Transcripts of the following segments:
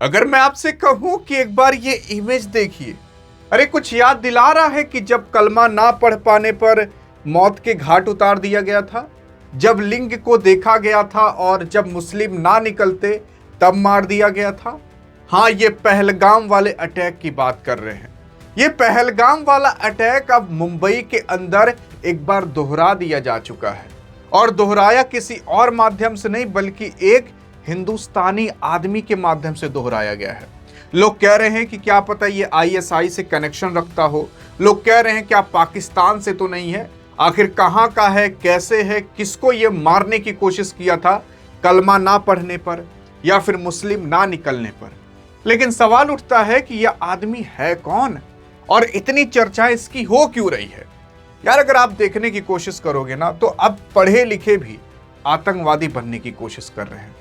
अगर मैं आपसे कहूं कि एक बार ये इमेज देखिए, अरे कुछ याद दिला रहा है कि जब कलमा ना पढ़ पाने पर मौत के घाट उतार दिया गया था, जब लिंग को देखा गया था और जब मुस्लिम ना निकलते तब मार दिया गया था। हाँ, ये पहलगाम वाले अटैक की बात कर रहे हैं। ये पहलगाम वाला अटैक अब मुंबई के अंदर एक बार दोहरा दिया जा चुका है, और दोहराया किसी और माध्यम से नहीं बल्कि एक हिंदुस्तानी आदमी के माध्यम से दोहराया गया है। लोग कह रहे हैं कि क्या पता ये आईएसआई से कनेक्शन रखता हो, लोग कह रहे हैं क्या पाकिस्तान से तो नहीं है, आखिर कहां का है, कैसे है, किसको ये मारने की कोशिश किया था, कलमा ना पढ़ने पर या फिर मुस्लिम ना निकलने पर। लेकिन सवाल उठता है कि यह आदमी है कौन और इतनी चर्चा इसकी हो क्यों रही है। यार अगर आप देखने की कोशिश करोगे ना तो अब पढ़े लिखे भी आतंकवादी बनने की कोशिश कर रहे हैं।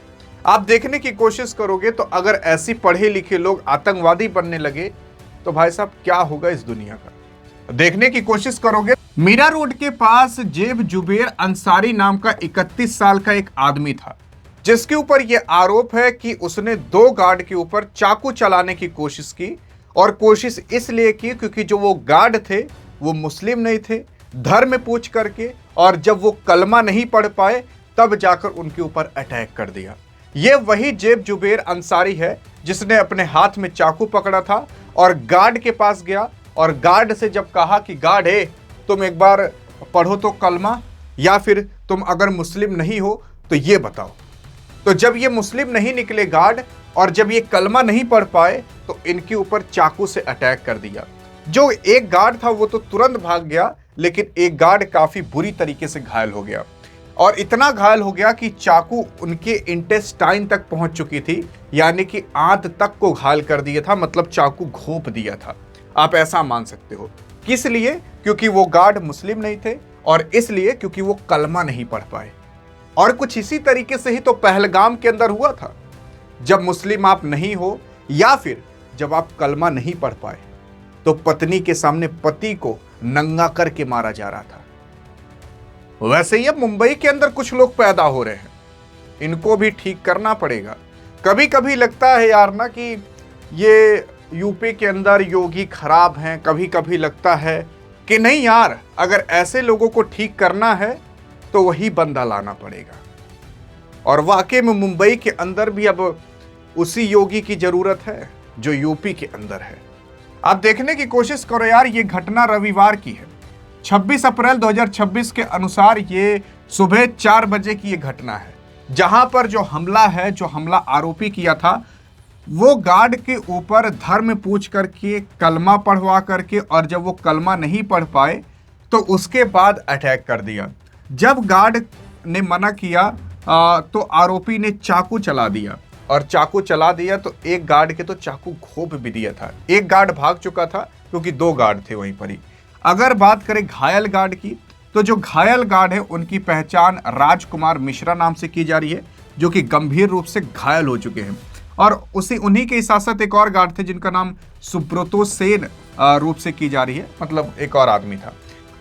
आप देखने की कोशिश करोगे तो अगर ऐसी पढ़े लिखे लोग आतंकवादी बनने लगे तो भाई साहब क्या होगा इस दुनिया का। देखने की कोशिश करोगे, मीरा रोड के पास जेब जुबेर अंसारी नाम का 31 साल का एक आदमी था, जिसके ऊपर यह आरोप है कि उसने 2 गार्ड के ऊपर चाकू चलाने की कोशिश की, और कोशिश इसलिए की क्योंकि जो वो गार्ड थे वो मुस्लिम नहीं थे, धर्म पूछ करके, और जब वो कलमा नहीं पढ़ पाए तब जाकर उनके ऊपर अटैक कर दिया। ये वही जेब जुबेर अंसारी है जिसने अपने हाथ में चाकू पकड़ा था और गार्ड के पास गया, और गार्ड से जब कहा कि गार्ड है तुम एक बार पढ़ो तो कलमा, या फिर तुम अगर मुस्लिम नहीं हो तो ये बताओ। तो जब ये मुस्लिम नहीं निकले गार्ड, और जब ये कलमा नहीं पढ़ पाए तो इनके ऊपर चाकू से अटैक कर दिया। जो एक गार्ड था वो तो तुरंत भाग गया, लेकिन एक गार्ड काफी बुरी तरीके से घायल हो गया, और इतना घायल हो गया कि चाकू उनके इंटेस्टाइन तक पहुंच चुकी थी, यानी कि आंत तक को घायल कर दिया था, मतलब चाकू घोंप दिया था। आप ऐसा मान सकते हो। किस लिए? क्योंकि वो गार्ड मुस्लिम नहीं थे, और इसलिए क्योंकि वो कलमा नहीं पढ़ पाए। और कुछ इसी तरीके से ही तो पहलगाम के अंदर हुआ था। जब मुस्लिम आप नहीं हो या फिर जब आप कलमा नहीं पढ़ पाए तो पत्नी के सामने पति को नंगा करके मारा जा रहा था। वैसे ही अब मुंबई के अंदर कुछ लोग पैदा हो रहे हैं, इनको भी ठीक करना पड़ेगा। कभी कभी लगता है यार ना कि ये यूपी के अंदर योगी खराब हैं, कभी कभी लगता है कि नहीं यार, अगर ऐसे लोगों को ठीक करना है तो वही बंदा लाना पड़ेगा। और वाकई में मुंबई के अंदर भी अब उसी योगी की जरूरत है जो यूपी के अंदर है। आप देखने की कोशिश करो यार, ये घटना रविवार की है, 26 अप्रैल 2026 के अनुसार ये सुबह 4 बजे की ये घटना है, जहां पर जो हमला है, जो हमला आरोपी किया था, वो गार्ड के ऊपर धर्म पूछ करके कलमा पढ़वा करके, और जब वो कलमा नहीं पढ़ पाए तो उसके बाद अटैक कर दिया। जब गार्ड ने मना किया तो आरोपी ने चाकू चला दिया, और चाकू चला दिया तो एक गार्ड के तो चाकू घोंप भी दिया था। एक गार्ड भाग चुका था क्योंकि 2 गार्ड थे वहीं पर ही। अगर बात करें घायल गार्ड की, तो जो घायल गार्ड है उनकी पहचान राजकुमार मिश्रा नाम से की जा रही है, जो कि गंभीर रूप से घायल हो चुके हैं। और उन्हीं के साथ साथ एक और गार्ड थे जिनका नाम सुब्रतो सेन रूप से की जा रही है, मतलब एक और आदमी था।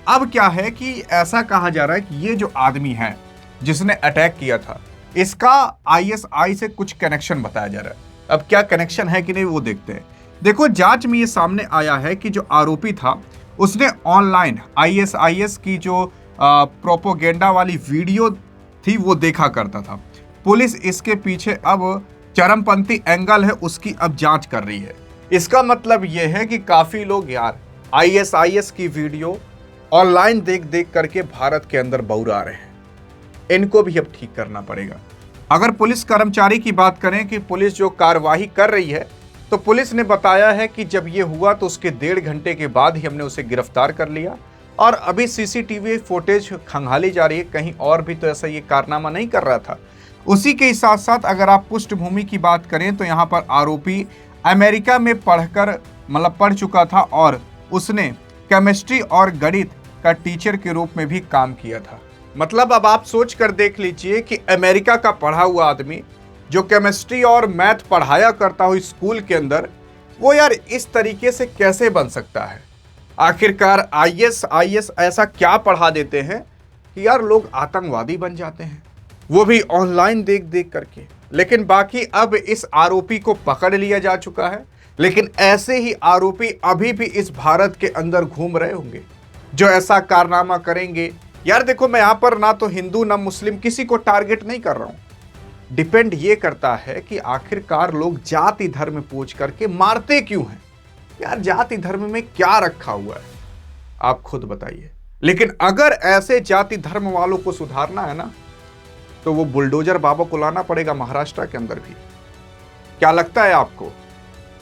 अब क्या है कि ऐसा कहा जा रहा है कि ये जो आदमी है जिसने अटैक किया था, इसका आईएसआई से कुछ कनेक्शन बताया जा रहा है। अब क्या कनेक्शन है कि नहीं वो देखते हैं। देखो, जांच में ये सामने आया है कि जो आरोपी था उसने ऑनलाइन आईएसआईएस की जो प्रोपोगेंडा वाली वीडियो थी वो देखा करता था। पुलिस इसके पीछे अब चरमपंथी एंगल है उसकी अब जांच कर रही है। इसका मतलब यह है कि काफी लोग यार आईएसआईएस की वीडियो ऑनलाइन देख देख करके भारत के अंदर बौरा रहे हैं। इनको भी अब ठीक करना पड़ेगा। अगर पुलिस कर्मचारी की बात करें कि पुलिस जो कार्यवाही कर रही है, तो पुलिस ने बताया है कि जब ये हुआ तो उसके 1.5 घंटे के बाद ही हमने उसे गिरफ्तार कर लिया, और अभी सीसीटीवी फुटेज खंगाली जा रही है, कहीं और भी तो ऐसा ये कारनामा नहीं कर रहा था। उसी के साथ साथ अगर आप पृष्ठभूमि की बात करें तो यहाँ पर आरोपी अमेरिका में पढ़ चुका था, और उसने केमिस्ट्री और गणित का टीचर के रूप में भी काम किया था। मतलब अब आप सोच कर देख लीजिए कि अमेरिका का पढ़ा हुआ आदमी जो केमिस्ट्री और मैथ पढ़ाया करता हो स्कूल के अंदर, वो यार इस तरीके से कैसे बन सकता है। आखिरकार आईएस ऐसा क्या पढ़ा देते हैं कि यार लोग आतंकवादी बन जाते हैं, वो भी ऑनलाइन देख देख करके। लेकिन बाकी अब इस आरोपी को पकड़ लिया जा चुका है। लेकिन ऐसे ही आरोपी अभी भी इस भारत के अंदर घूम रहे होंगे जो ऐसा कारनामा करेंगे। यार देखो, मैं यहां पर ना तो हिंदू ना मुस्लिम किसी को टारगेट नहीं कर रहा हूं। डिपेंड ये करता है कि आखिरकार लोग जाति धर्म पूछ करके मारते क्यों हैं। यार जाति धर्म में क्या रखा हुआ है, आप खुद बताइए। लेकिन अगर ऐसे जाति धर्म वालों को सुधारना है ना, तो वो बुलडोजर बाबा को लाना पड़ेगा महाराष्ट्र के अंदर भी। क्या लगता है आपको,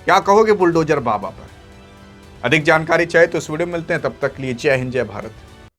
क्या कहोगे बुलडोजर बाबा पर? अधिक जानकारी चाहिए तो इस वीडियो में मिलते हैं, तब तक लिए जय हिंद जय भारत।